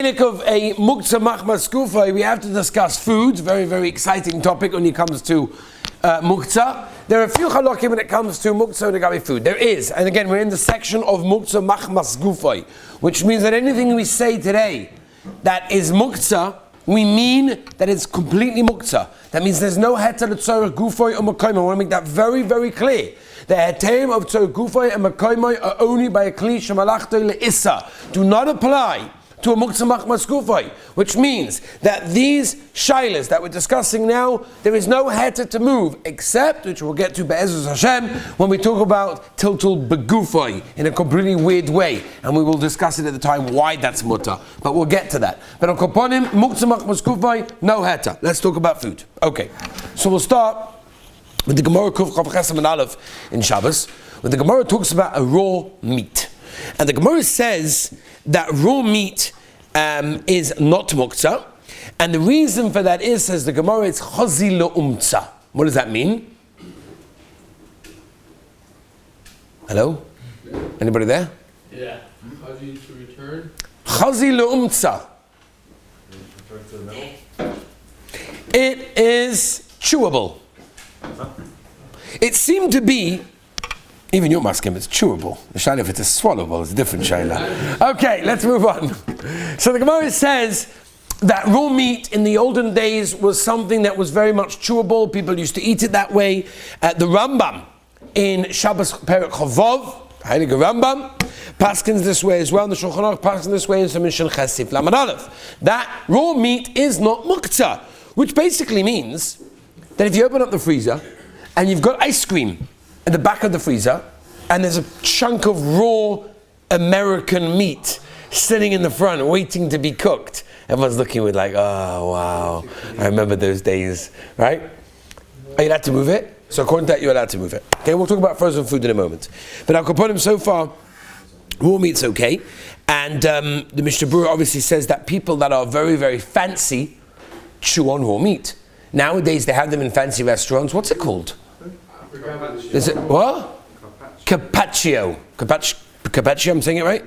Of a Muktza machmas kufa, we have to discuss food. Very, very exciting topic when it comes to Muktza. There are a few halakim when it comes to Muktza and Gabi food. There is, and again, we're in the section of Muktza machmas kufa, which means that anything we say today that is Muktza, we mean that it's completely Muktza. That means there's no heter l'tzorech gufay or makoymay. I want to make that very, very clear. The heterim of tzorech gufay and makoymay are only by a kli shemalachto le'issa. Do not apply to a Muktza machmas kufay, which means that these shaylas that we're discussing now, there is no heter to move, except, which we'll get to be'ezus Hashem, when we talk about tiltul begufay in a completely weird way, and we will discuss it at the time why that's mutter, but we'll get to that. But on koponim, Muktza machmas kufay, no heter. Let's talk about food. Okay, so we'll start with the Gemara Kuf Chav Chesam and Aleph in Shabbos, where the Gemara talks about a raw meat. And the Gemara says that raw meat is not Muktza. And the reason for that is, says the Gemara, it's chazi le'umtza. What does that mean? Hello? Anybody there? Yeah. Chazi to return. Chazi le'umtza. It is chewable. It seemed to be, even you're asking, it's chewable. The shayla, if it's a swallowable, it's a different shayla. Okay, let's move on. So the Gemara says that raw meat in the olden days was something that was very much chewable. People used to eat it that way. The Rambam in Shabbos Perek Chavov, Heilige Rambam, paskins this way as well. The Shulchan Aruch paskins this way in Submission Chesif Lamed Aleph. That raw meat is not Muktza, which basically means that if you open up the freezer and you've got ice cream at the back of the freezer, and there's a chunk of raw American meat sitting in the front waiting to be cooked. Everyone's looking with like, oh wow, I remember those days, right? Are you allowed to move it? So according to that, you're allowed to move it. Okay, we'll talk about frozen food in a moment. But Al Kaponim, so far, raw meat's okay. And the Mishnah Berurah obviously says that people that are very, very fancy chew on raw meat. Nowadays, they have them in fancy restaurants. What's it called? Is it what? Carpaccio. Carpaccio, I'm saying it right?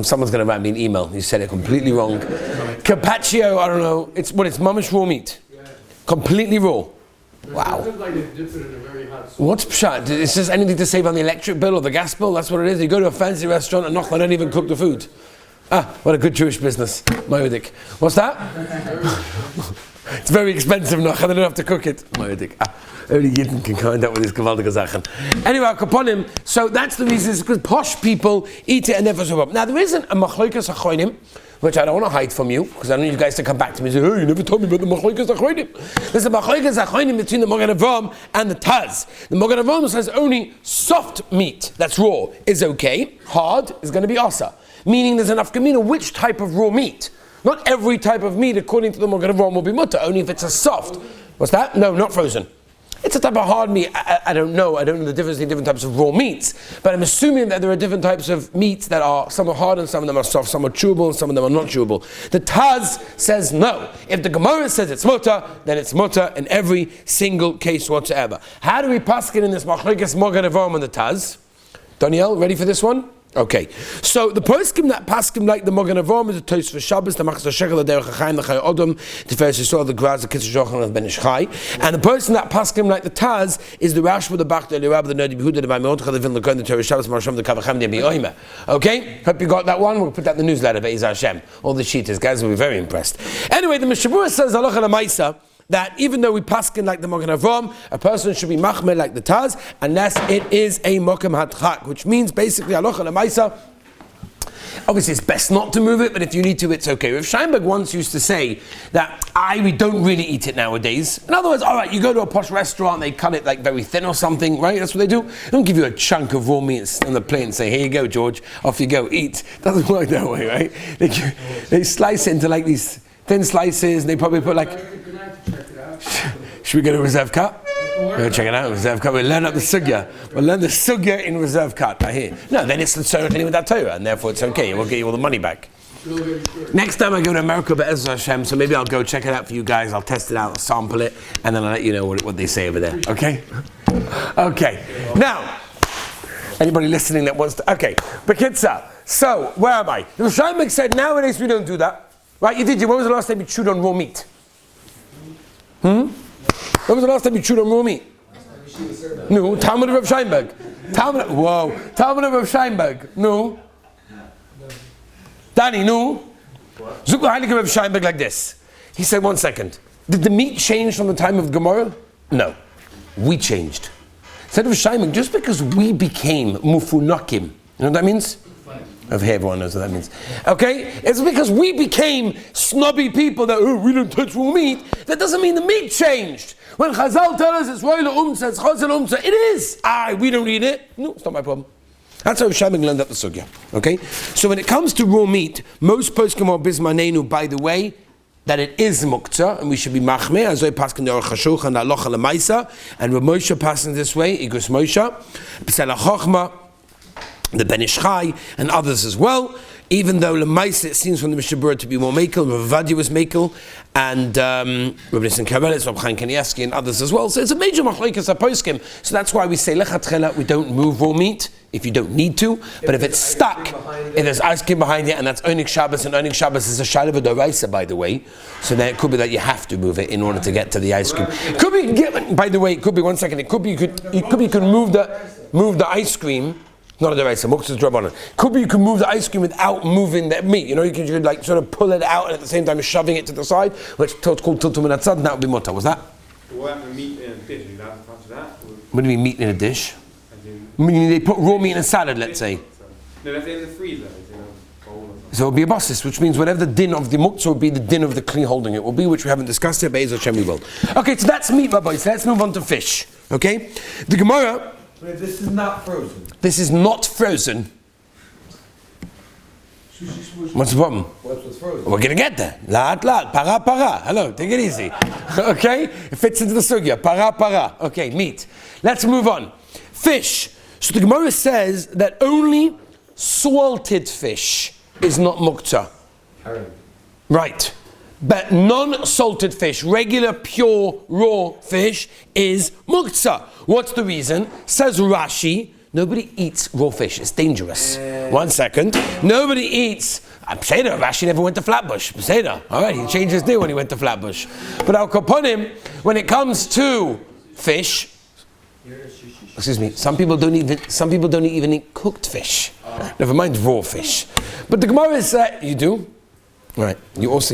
Someone's going to write me an email. You said it completely wrong. Carpaccio, I don't know. It's mamish raw meat. Completely raw. Wow. What's pshat? Is this anything to save on the electric bill or the gas bill? That's what it is. You go to a fancy restaurant and they don't even cook the food. Ah, what a good Jewish business. Moedik. What's that? It's very expensive, I don't have to cook it. Only Yidden can kind up with his gewaltige Sachen. Anyway, Kaponim, so that's the reason, because posh people eat it and never so up. Now, there isn't a machlokas achronim, which I don't want to hide from you, because I don't need you guys to come back to me and say, oh, you never told me about the machlokas achronim. There's a machlokas achronim between the Mogen Avraham and the Taz. The Mogen Avraham says only soft meat, that's raw, is okay. Hard is going to be asa. Meaning there's enough kamina, which type of raw meat? Not every type of meat, according to the Mogen Avraham, will be mutter, only if it's a soft. What's that? No, not frozen. It's a type of hard meat. I don't know the difference between different types of raw meats, but I'm assuming that there are different types of meats that are, some are hard and some of them are soft, some are chewable and some of them are not chewable. The Taz says no. If the Gemara says it's mutter, then it's mutter in every single case whatsoever. How do we paskin in this machlokes Mogen Avraham and the Taz? Daniel, ready for this one? Okay, so the poskim that paskim like the Mogen Avraham is the Tos for Shabbos, the Machzor Shekel, the Derech HaChaim, the Chai Odom, the Feres Yisrael, the Graz, the Kitzur Shochan, and the Ben Ish Chai. And the person that paskim like the Taz is the Rashba, the Bach, the Elirab, the Nerdi Behuda, the Maimon, the Vin Lekon, the Torah Shabbos, Marsham, the Kavachem, the Oime. Okay, hope you got that one. We'll put that in the newsletter, Be'ez Hashem. All the cheaters, guys will be very impressed. Anyway, the Mishnah Berurah says, Halacha L'Maisa, that even though we paskin like the Mogen Avraham, a person should be machmer like the Taz, unless it is a mokem hadchak, which means basically halacha l'maisa. Obviously, it's best not to move it, but if you need to, it's okay. Rav Steinberg once used to say that we don't really eat it nowadays. In other words, all right, you go to a posh restaurant, they cut it like very thin or something, right? That's what they do. They don't give you a chunk of raw meat on the plate and say, here you go, George, off you go, eat. Doesn't work that way, right? They slice it into like these thin slices, and they probably put like... Should we go to reserve cut? Go check it out, reserve cut. We'll learn up the sugya. We'll learn the sugya in reserve cut, I hear. No, then it's the Tzorech with that Torah, and therefore it's okay, and we'll get you all the money back. Next time I go to America, be'ez Hashem, so maybe I'll go check it out for you guys, I'll test it out, I'll sample it, and then I'll let you know what they say over there, okay? Okay, now, anybody listening that wants to, okay, Muktza. So, where am I? The Shaimek said nowadays we don't do that. Right, you did. When was the last time you chewed on raw meat? When was the last time you chewed on raw meat? No, Talmud of Rav Sheinberg. Talmud of Rav Sheinberg. No. Danny, no. Zuk Heilige Rav Sheinberg like this. He said, 1 second. Did the meat change from the time of Gemara? No. We changed. Said Rav Sheinberg, just because we became mufunakim, you know what that means? Okay, everyone knows what that means. Okay? It's because we became snobby people that, we don't touch raw meat. That doesn't mean the meat changed. When Chazal tell us it's royal umza, it's chazal umza, it is. We don't eat it. No, it's not my problem. That's how Shaming learned up the sugya. Okay? So when it comes to raw meat, most poskim are bismanenu, by the way, that it is muktza, and we should be machmeh, as I pass in the Aruch HaShulchan and Alocha Lemaisa, and Rav Moshe passing this way, Igus Moshe, B'Sela Chochma, the Ben Ish Chai, and others as well. Even though Lemaisa it seems from the Mishnah Berurah to be more mekel, Rav Vadia was mekel, and Rav Nissen Karelis, Rav Chaim Kanievsky, and others as well. So it's a major machlokes haposkim. So that's why we say lechatchila, we don't move raw meat if you don't need to. But if it's stuck, if there's ice cream behind it, and that's Onik Shabbos, and Onik Shabbos is a shalav d'oraisa, by the way. So then it could be that you have to move it in order to get to the ice cream. Could be, by the way, it could be 1 second. It could be you could move the ice cream. Not a deraisa, Muktza drabanan. Could be you can move the ice cream without moving the meat. You know, you could like sort of pull it out and at the same time shoving it to the side, which is called tiltum and atzad, and that would be mutter. Was that? What happened to meat in a dish? Are you allowed to touch that? What do you mean meat in a dish? I mean they put raw meat in a salad, let's say. No, that's in the freezer. So it would be a basis, which means whatever the din of the Muktza would be the din of the kli holding it will be, which we haven't discussed yet, but Ezer Hashem we will. Okay, so that's meat, Rabbi. So let's move on to fish. Okay? The Gemara. Wait, this is not frozen. This is not frozen. What's the problem? What's frozen? We're going to get there. Laat, para, para. Hello, take it easy. Okay? It fits into the sugya. Para, para. Okay, meat. Let's move on. Fish. So the Gemara says that only salted fish is not muktza. Herring. Right. But non-salted fish, regular, pure, raw fish is muktza. What's the reason? Says Rashi, nobody eats raw fish. It's dangerous. 1 second. Nobody eats. Peseda, Rashi never went to Flatbush. Peseda. All right, he changed his name when he went to Flatbush. But Al Kaponim, when it comes to fish, excuse me, some people don't even eat cooked fish. Never mind raw fish. But the Gemara is you do? All right. You? What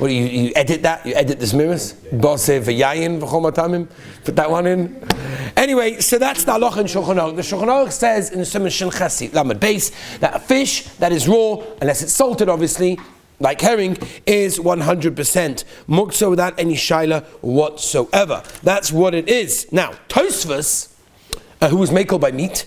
do you edit that? You edit this mirrors? Put that one in. Anyway, so that's the halacha in Shulchan Aruch. The Shulchan Aruch says in the Siman Shin Chesi Lamed base that a fish that is raw, unless it's salted, obviously, like herring, is 100% muktza without any shaila whatsoever. That's what it is. Now, Tosfos, who was mekel by meat,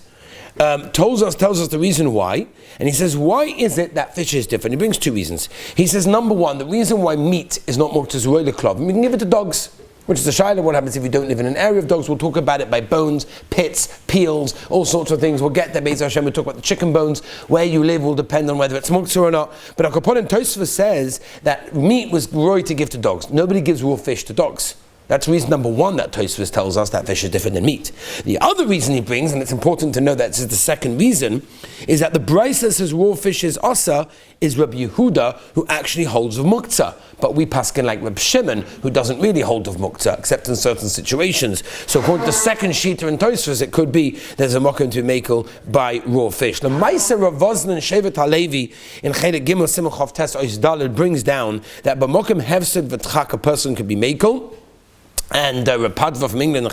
tells us the reason why, and he says, why is it that fish is different? He brings 2 reasons. He says, number 1, the reason why meat is not muktza is roiler klov. We can give it to dogs, which is a shaila. What happens if you don't live in an area of dogs? We'll talk about it by bones, pits, peels, all sorts of things. We'll get there, Be'ez Hashem. We'll talk about the chicken bones. Where you live will depend on whether it's muktza or not. But Akaponim Tosfos says that meat was roy to give to dogs. Nobody gives raw fish to dogs. That's reason number 1 that Tosfos tells us that fish is different than meat. The other reason he brings, and it's important to know that this is the second reason, is that the Brisa says raw fish is asa, is Rabbi Yehuda, who actually holds of muktza. But we paskin like Rabbi Shimon, who doesn't really hold of muktza, except in certain situations. So according to the second shita in Tosfos, it could be there's a mokum to be mekel by raw fish. The Ma'aser Rav Vozlan Shevet Halevi in Chelek Gimel Simon Chav Tes Ois Daled brings down that by mokum hefsed v'tchak a person could be mekel. And Rapadva from England,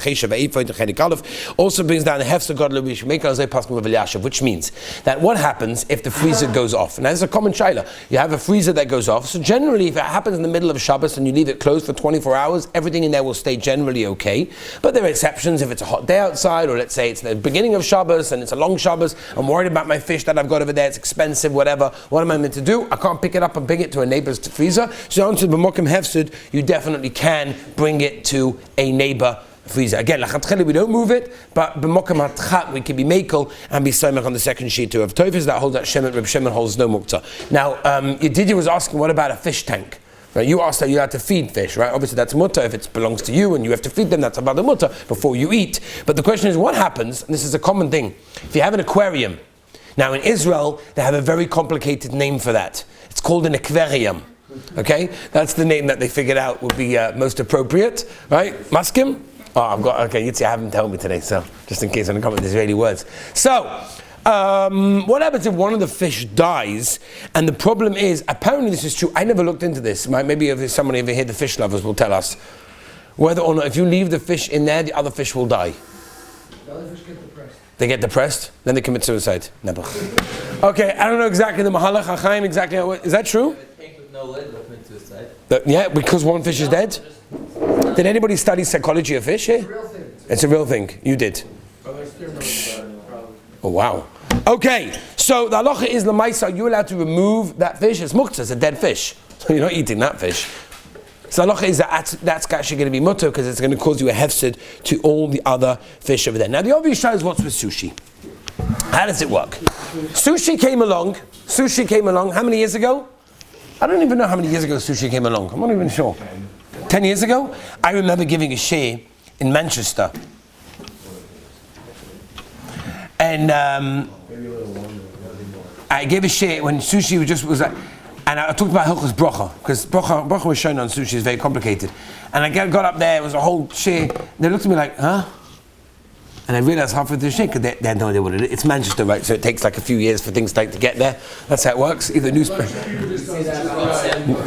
also brings down the Hefzer Godler which means that what happens if the freezer goes off? And that's a common shaila. You have a freezer that goes off. So generally, if it happens in the middle of Shabbos and you leave it closed for 24 hours, everything in there will stay generally okay. But there are exceptions if it's a hot day outside, or let's say it's the beginning of Shabbos and it's a long Shabbos. I'm worried about my fish that I've got over there. It's expensive, whatever. What am I meant to do? I can't pick it up and bring it to a neighbor's freezer. So on to the B'mokim Hefsed, you definitely can bring it to a neighbor freezer. Again, lachatcheli we don't move it, but b'mokam hatchat we can be mekel and be soymech on the second sheet too. Of Tosfos that holds that Reb Shimon holds no muktzah. Now, Yedidia was asking, what about a fish tank? Right? You asked that you had to feed fish, right? Obviously that's mutter if it belongs to you and you have to feed them, that's about the mutter before you eat. But the question is what happens, and this is a common thing, if you have an aquarium. Now in Israel, they have a very complicated name for that. It's called an aquarium. Okay? That's the name that they figured out would be most appropriate, right? Maskim? Oh, I've got, okay, Yitzi, I haven't told me today, so just in case I'm going to come with Israeli words. So, what happens if one of the fish dies? And the problem is, apparently this is true, I never looked into this, maybe if somebody over here, the fish lovers will tell us, whether or not if you leave the fish in there, the other fish will die. The other fish get depressed. They get depressed, then they commit suicide. Never. Okay, I don't know exactly the Mahalach HaChaim, exactly, is that true? A tank with no lid will commit suicide. Yeah, because one fish is dead? Did anybody study psychology of fish here? It's a real thing. It's a real thing. You did. Oh wow. Okay, so the halacha is lemaisa. You're allowed to remove that fish. It's muktza. It's a dead fish, so you're not eating that fish. So the halacha is that's actually going to be mutter because it's going to cause you a hefsed to all the other fish over there. Now the obvious shot is what's with sushi. How does it work? Sushi came along. How many years ago? I don't even know how many years ago sushi came along. I'm not even sure. 10 years ago, I remember giving a share in Manchester. And I gave a share when sushi was like, and I talked about Hilchos Bracha, because Bracha was shown on sushi is very complicated. And I got up there, it was a whole share, they looked at me like, huh? And I realized halfway through the share, because they had no idea what it is. It's Manchester, right? So it takes like a few years for things to get there. That's how it works. Either newspaper.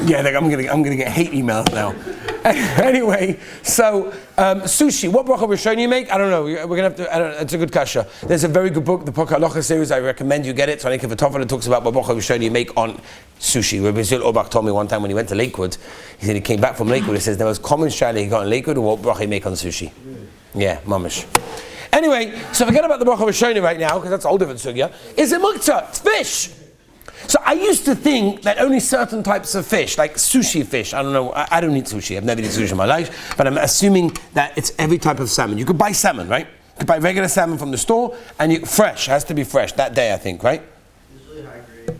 Yeah, I'm gonna get hate emails now. Anyway, so sushi. What bracha rishon you make? I don't know. We're gonna have to. It's a good kasha. There's a very good book, the Poker Halacha series. I recommend you get it. So I think if a Tofel talks about what bracha rishon you make on sushi. Rabbi Zil Obach told me one time when he went to Lakewood, he said he came back from Lakewood. He says the most common shayla he got in Lakewood, what bracha you make on sushi. Yeah, mamish. Anyway, so forget about the bracha rishon right now because that's a whole different sugya. Is it muktza? It's fish. So I used to think that only certain types of fish, like sushi fish, I don't know, I don't eat sushi, I've never eaten sushi in my life, but I'm assuming that it's every type of salmon. You could buy salmon, right? You could buy regular salmon from the store, and fresh, has to be fresh, that day I think, right? Usually high grade.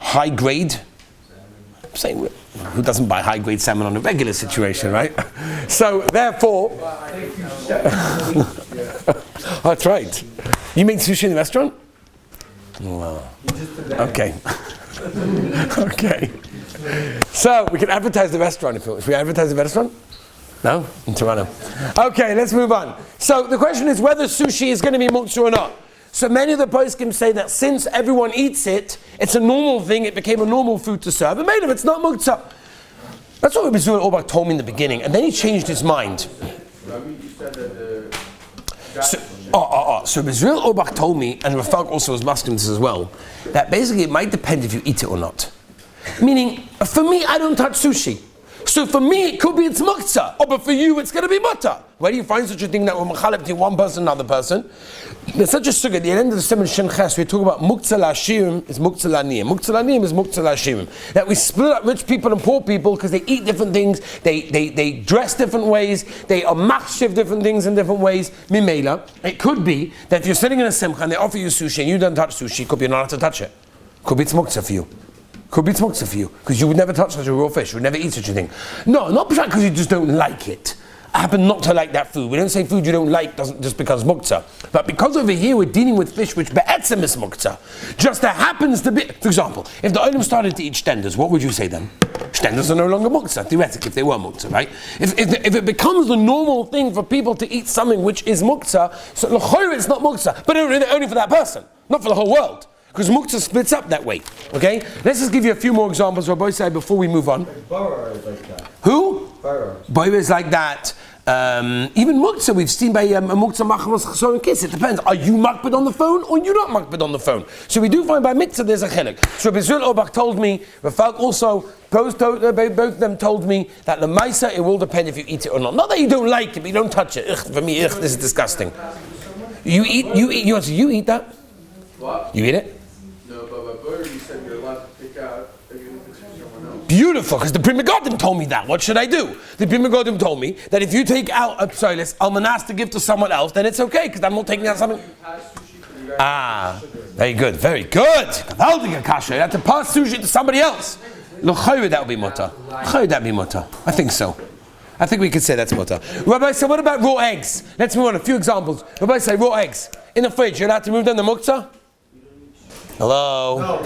High grade? Salmon. I'm saying, who doesn't buy high grade salmon on a regular situation, right? So therefore, that's right. You make sushi in the restaurant? Wow. Okay. Okay. So we can advertise the restaurant if you want. Should we advertise the restaurant? No? In Toronto. Okay, let's move on. So the question is whether sushi is going to be muktza or not. So many of the poskim say that since everyone eats it, it's a normal thing, it became a normal food to serve. And made of it's not muktza. That's what Rabbi Zul Obach told me in the beginning, and then he changed his mind. So Israel Obach told me, and Rafal also was masking this as well, that basically it might depend if you eat it or not. Meaning, for me, I don't touch sushi. So for me, it could be it's muktza. Oh, but for you, it's going to be mutter. Where do you find such a thing that we're machalep to one person, another person? There's such a sukkah. At the end of the Simon Shin Ches, we talk about muktza la'ashirim is muktza la'niyim. Muktza la'niyim is muktza la'ashirim. That we split up rich people and poor people because they eat different things, they dress different ways, they are machshiv different things in different ways. Mimela. It could be that if you're sitting in a simcha and they offer you sushi and you don't touch sushi, it could be you're not allowed to touch it. Could be it's muktza for you. Could be it's muktza for you, because you would never touch such a raw fish, you would never eat such a thing. No, not because you just don't like it. I happen not to like that food. We don't say food you don't like doesn't just becomes muktza. But because over here we're dealing with fish which be'etzem is muktza. Just there happens to be, for example, if the olim started to eat shtenders, what would you say then? Shtenders are no longer muktza, theoretically, if they were muktza, right? If it becomes the normal thing for people to eat something which is muktza, so l'choyer it's not muktza, but only for that person, not for the whole world. Because muktza splits up that way. Okay? Let's just give you a few more examples, Rabbi said, before we move on. Bara is like that. Who? Bara. Bara is like that. Even muktza, we've seen by a muktza machmas chasor and kiss. It depends. Are you makbid on the phone or you not makbid on the phone? So we do find by mitzvah there's a chilek. So Rabbi Zul Obach told me, Rafal also, both of them told me that the maisa, it will depend if you eat it or not. Not that you don't like it, but you don't touch it. For me, this is disgusting. You eat that? What? You eat it? No, but butter, you said you're allowed to pick out if it's for someone else. Beautiful, because the Pri Megadim told me that. What should I do? The Pri Megadim told me that if you take out, almanas to give to someone else, then it's okay, because I'm not taking out something. Very good, very good. You have to pass sushi to somebody else. L'chayre that would be mutter. L'chayre that would be mutter. I think so. I think we could say that's mutter. Rabbi, so what about raw eggs? Let's move on. A few examples. Rabbi, say raw eggs in the fridge. You're allowed to move them to Muktza? Hello. No.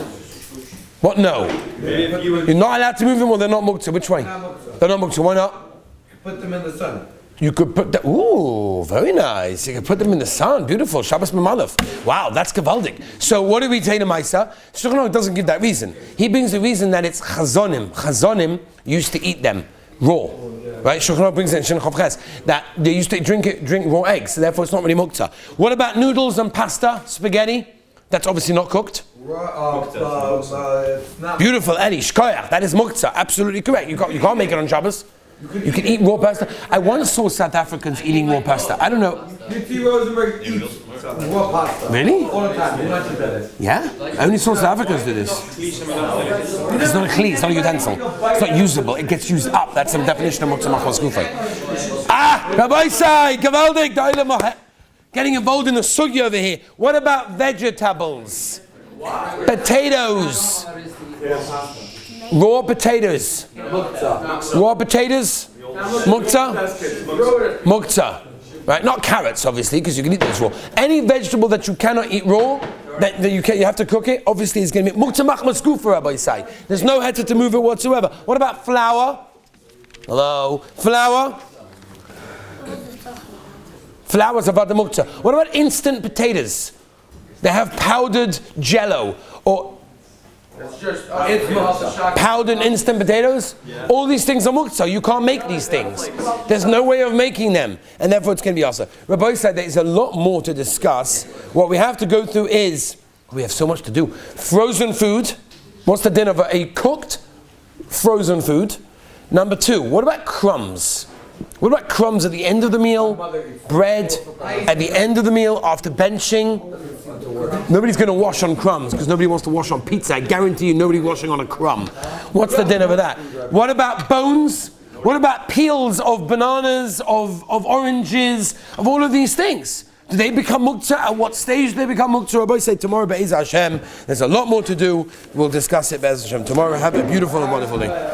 What? No. You're not allowed to move them, or they're not Muktza. Which way? They're not Muktza. Why not? Put them in the sun. You could put them. Ooh, very nice. You could put them in the sun. Beautiful. Shabbos Mamalef. Wow, that's gewaldig. So what do we take to Maisa? Shulchan Aruch doesn't give that reason. He brings the reason that it's chazonim. Chazonim used to eat them raw. Right? Shulchan Aruch brings it in Shin Chav Ches that they used to drink raw eggs. So therefore, it's not really Muktza. What about noodles and pasta, spaghetti? That's obviously not cooked. Beautiful, Eli. Shkoyach. That is Muktza. Absolutely correct. You can't make it on Shabbos. You can eat raw pasta. I once saw South Africans eating raw pasta. I don't know. Rosenberg eats raw pasta. Really? All the time. You know what that is? Yeah? I only saw South Africans do this. It's not a kli, it's not a utensil. It's not usable. It gets used up. That's the definition of Muktza Machmas Gufay. Rabbi Sai, gewaldig, getting involved in the sugya over here. What about vegetables? Potatoes. Raw potatoes. Raw potatoes. Muktza. Muktza. Right? Not carrots, obviously, because you can eat this raw. Any vegetable that you cannot eat raw, that you have to cook it, obviously is going to be Muktza Machmas Gufa, Rabbi Say. There's no heter to move it whatsoever. What about flour? Hello? Flour? Flour's about the Muktza. What about instant potatoes? They have powdered jello or powdered instant potatoes. Yeah. All these things are Muktza. You can't make these things. There's no way of making them, and therefore it's going to be also. Rabbi said there is a lot more to discuss. What we have to go through is we have so much to do. Frozen food. What's the din of a cooked frozen food? Number 2. What about crumbs? What about crumbs at the end of the meal? Bread at the end of the meal after benching? Nobody's going to wash on crumbs because nobody wants to wash on pizza. I guarantee you nobody's washing on a crumb. What's the din over that? What about bones? What about peels of bananas, of oranges, of all of these things? Do they become Muktza? At what stage do they become Muktza? Rabbi say tomorrow, Be'ez Hashem. There's a lot more to do. We'll discuss it, Be'ez Hashem, tomorrow. Have a beautiful and wonderful day.